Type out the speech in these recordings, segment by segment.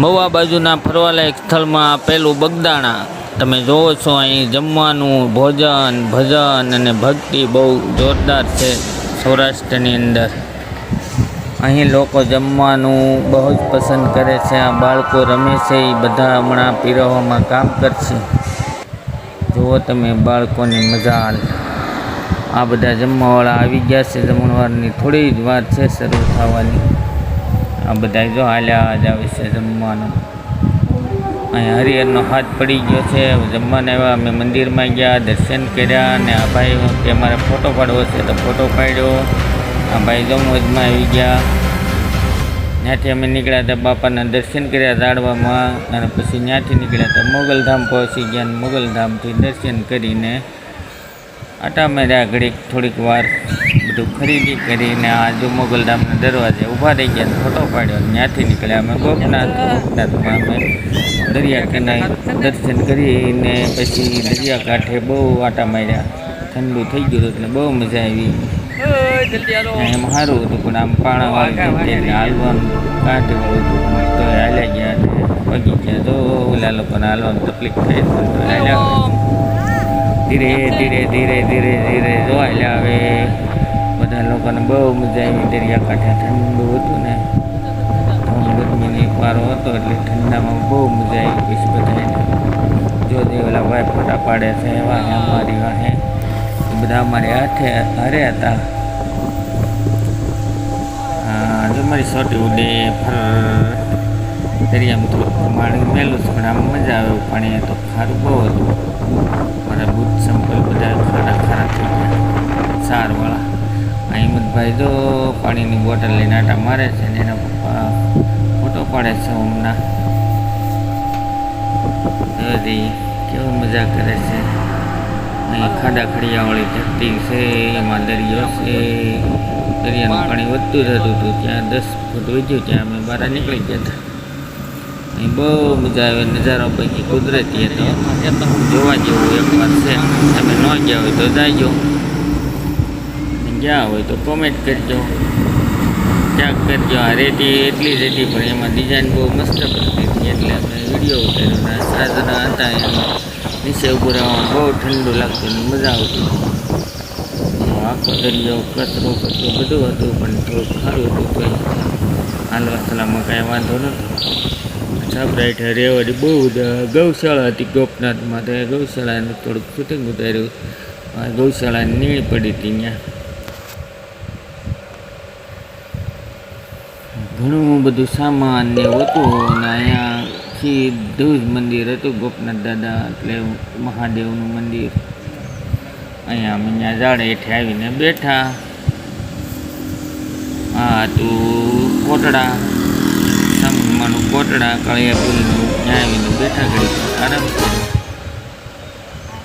મહુવા બાજુના ફરવાલાયક સ્થળમાં આપેલું બગદાણા તમે જોવો છો. અહીં જમવાનું, ભોજન, ભજન અને ભક્તિ બહુ જોરદાર છે સૌરાષ્ટ્રની અંદર. અહીં લોકો જમવાનું બહુ જ પસંદ કરે છે. આ બાળકો રમે છે એ બધા હમણાં પીરવવામાં કામ કરશે. જુઓ તમે બાળકોની મજા. આ બધા જમવાવાળા આવી ગયા છે. જમણવારની થોડી જ વાર છે શરૂ થવાની. આ બધા જો હાલ્યા જ આવે છે જમવાનું. અહીં હરિહરનો હાથ પડી ગયો છે. જમવાના આવ્યા, અમે મંદિરમાં ગયા, દર્શન કર્યા અને આ ભાઈ કે અમારે ફોટો પાડવો છે તો ફોટો પાડ્યો. આ ભાઈ જો મોજમાં આવી ગયા. ત્યાંથી અમે નીકળ્યા હતા, બાપાના દર્શન કર્યા ઝાડવામાં અને પછી ત્યાંથી નીકળ્યા હતા મોગલધામ પહોંચી ગયા. અને મોગલધામથી દર્શન કરીને આટા માર્યા ઘડીક થોડીક વાર, બધું ખરીદી કરીને આજુ મોગલધામના દરવાજે ઊભા રહી ગયા, ફોટો પાડ્યો. ત્યાંથી નીકળ્યા અમે ગોપનાથમાં અમે દરિયા કિનારે દર્શન કરીને પછી દરિયાકાંઠે બહુ આટા માર્યા. ઠંડુ થઈ ગયું એટલે બહુ મજા આવી. એમ સારું હતું પણ આમ પાણાવાળું એટલે હાલવાનું કાંઠેવાળું હતું તો હાલ્યા ગયા અને પગી ગયા. તો ઓલા લોકોને હાલવામાં તકલીફ થઈ તો હાલ્યા ધીરે ધીરે ધીરે ધીરે ધીરે જો હાલ્યા આવે. બધા લોકોને બહુ મજા આવી. દરિયાકાંઠે ઠંડુ હતું ને ગરમીની પારો હતો એટલે ઠંડામાં બહુ મજા આવી. પછી બધાને જો ઓલા ભાઈ ફોટા પાડે છે એવા અમારી વાહે બધા અમારી હાથે હારે હતા. જો મારી સોટી ઉડે ફર દરિયામાં થોડુંક પાણી મેલું છે પણ આમ મજા આવે. પાણી તો ખારું બહુ હતું. મારા બૂટ સંપલ બધા ખારા ખારા થઈ ગયા સારવાળા. આ હિંમતભાઈ જો પાણીની બોટલ લઈને આટા મારે છે ને એના પપ્પા ફોટો પાડે છે. હમણાં બધી કેવી મજા કરે છે. અહીં ખાડા ખડિયાવાળી ધરતી છે, એમાં દરિયો છે. દરિયાનું પાણી વધતું જતું હતું. ત્યાં 10 ફૂટ વધ્યું ત્યાં અમે બહાર નીકળી ગયા હતા. અહીં બહુ મજા આવે. નજારો પૈકી કુદરતી હતો, જોવા જેવું એક વાર છે. તમે ન ગયા હોય તો જાજો, ગયા હોય તો કોમેન્ટ કરજો, ક્યાંક કરજો. આ રેતી એટલી જ હતી પણ એમાં ડિઝાઇન બહુ મસ્ત કરતી હતી એટલે અમે વિડીયો ઉતાર્યો. સાજના હતા એમાં નીચે ઊભું રહેવામાં બહુ ઠંડુ લાગતું અને મજા આવતી. આખો દરિયો કચરો બધું હતું પણ થોડુંક સારું હતું. તો હાલવા સલામાં કાંઈ વાંધો નહોતો. સબરાઈટ રેવાની બહુ ગૌશાળા હતી ગોપનાથમાં. તો ગૌશાળાનું થોડુંક શૂટિંગ ઉતાર્યું. ગૌશાળાની નીણ પડી હતી ત્યાં. ઘણું બધું સામાન ને હતું અને અહીંયા સીધું જ મંદિર હતું ગોપનાથ દાદા એટલે મહાદેવનું મંદિર. અહીંયા અમે ત્યાં ઝાડ હેઠે આવીને બેઠા. આ હતું કોટડા, સામનું કોટડા કાળિયા પુલનું. ત્યાં આવીને બેઠા ઘડી આરામ કર્યો.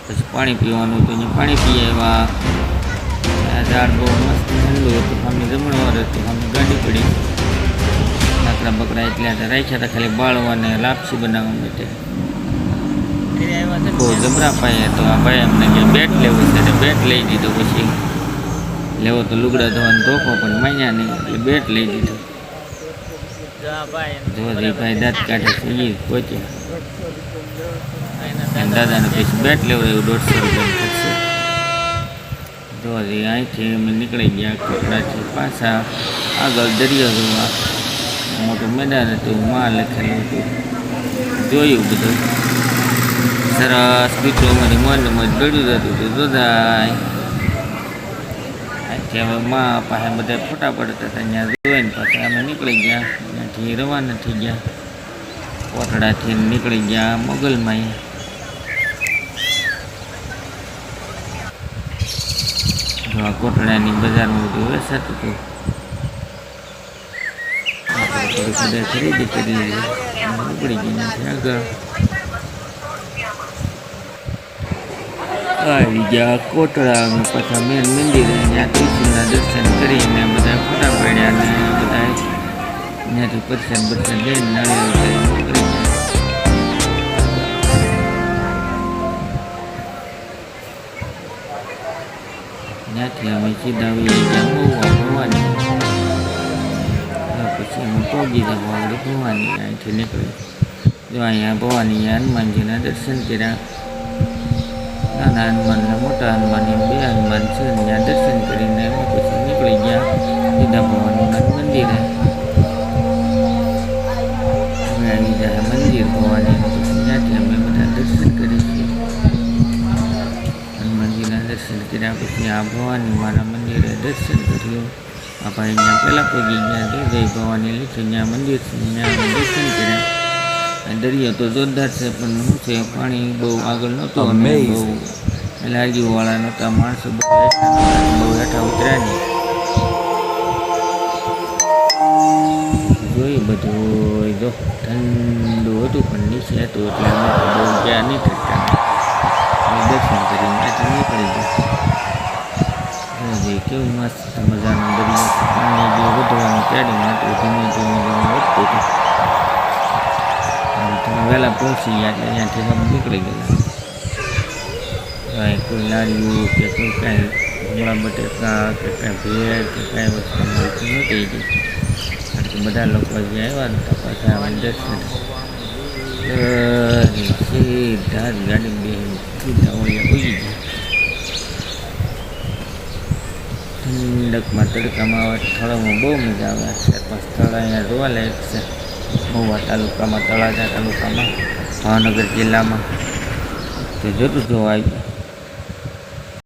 પછી પાણી પીવાનું હતું, અહીંયા પાણી પી આવ્યા. આ ઝાડ બહુ મસ્ત ઠંડુ હતું. સામે જમણવાર હતું, સામે ગાડી પડી. લાકડા બકડા એટલે રાખ્યા હતા ખાલી બાળવાને લાપસી બનાવવા માટે. બહુ જબરા પાયા તો આ ભાઈ અમને કે બેટ લેવું છે એટલે બેટ લઈ દીધો. પછી લેવો તો લુગડા ધોવાનો ધોકો પણ માન્યા નહીં એટલે બેટ લઈ દીધો. જો ભાઈ દાંત કાઢે છે એ પહોંચ્યા. દાદાને પછી બેટ લેવડાવ્યું 150 રૂપિયા થશે. જો અહીંથી અમે નીકળી ગયા કોટડાથી પાછા આગળ દરિયો જોવા. મોટું મેદાન હતું, માં લખેલું હતું. જોયું બધું સરસ. મિત્રો અમારી મોજ મોજ ગળ્યું જતું હતું. જોદાય અહીંથી હવે માં પાસે બધા ફોટા પડતા હતા. ત્યાં જોઈને પાછા અમે નીકળી ગયા. ત્યાંથી રવાના થઈ ગયા. કોટડાથી નીકળી ગયા મોગલમાં. જો આ કોટડાની બજારમાં બધું વેચાતું હતું. બધા ખરીદી કરી નીકળી ગઈ. ત્યાંથી આગળ આવી ગયા કોટડા. અમે પાછા મેન મંદિર ત્યાં તુલસીના દર્શન કરીને બધા ફોટા પાડ્યા અને બધા ત્યાંથી પરસાદ લઈને નાળિયેર કરી નીકળી ગયા. ત્યાંથી અમે સીધા આવી ગયા મહુવા ભવાની. પછી અમે પહોંચી જવું આગળ ભવાની અહીંથી નીકળી જો અહીંયા ભવાની હનુમાનજીના દર્શન કર્યા. નાના હનુમાન ને મોટા હનુમાન એમ બે હનુમાન છે ત્યાં દર્શન કરીને અમે પછી નીકળી ગયા સીધા ભવાનીનાથ મંદિરે. હવે આવી જાય મંદિર ભવાની પછી ત્યાંથી અમે બધા દર્શન કરીશું. હનુમાનજીના દર્શન કર્યા પછી આ ભવાની મારા મંદિરે દર્શન કર્યું. આ ભાઈ ત્યાં પહેલાં પગી ગયા જય જય ભવાની લીધું ત્યાં મંદિર છે ત્યાં દર્શન કર્યા. દરિયો તો જોરદાર છે પણ શું છે પાણી બહુ આગળ નહોતું અને બહુ લાગીવાળા નહોતા માણસો બહુ હેઠા ઉતર્યા નહીં. જોયું બધું જો ઠંડુ હતું પણ નીચે હતું એટલે અમે તો બહુ ગયા નહીં કરતા. દર્શન કરીને ત્યાંથી નીકળી ગયા. કેવું મસ્ત મજાનો દરિયો પાણી જે વધવાનું કેડીમાં હતું ધીમે ધીમે વધતું હતું. તમે વહેલા પહોંચી ગયા એટલે અહીંયાથી સબ નીકળી ગયેલા. કાંઈ કોઈ લારીઓ કે કોઈ કાંઈ ભૂંગળા બટેકા કે કાંઈ ભેળ કે કાંઈ વસ્તુ મળતી નહોતી ગઈ. કારણ કે બધા લોકો જે આવ્યા હતા પાછા આવવાની દર્શન સીધા જ ગાડી બે સીધા ઓળિયા ઉગી ગયા. ઠંડકમાં તડકામાં આવા સ્થળોમાં બહુ મજા આવે. 4-5 સ્થળ અહીંયા જોવાલાયક છે. મહુવા તાલુકામાં તળાજા તાલુકામાં ભાવનગર જિલ્લામાં તો જરૂર જોવા આવી.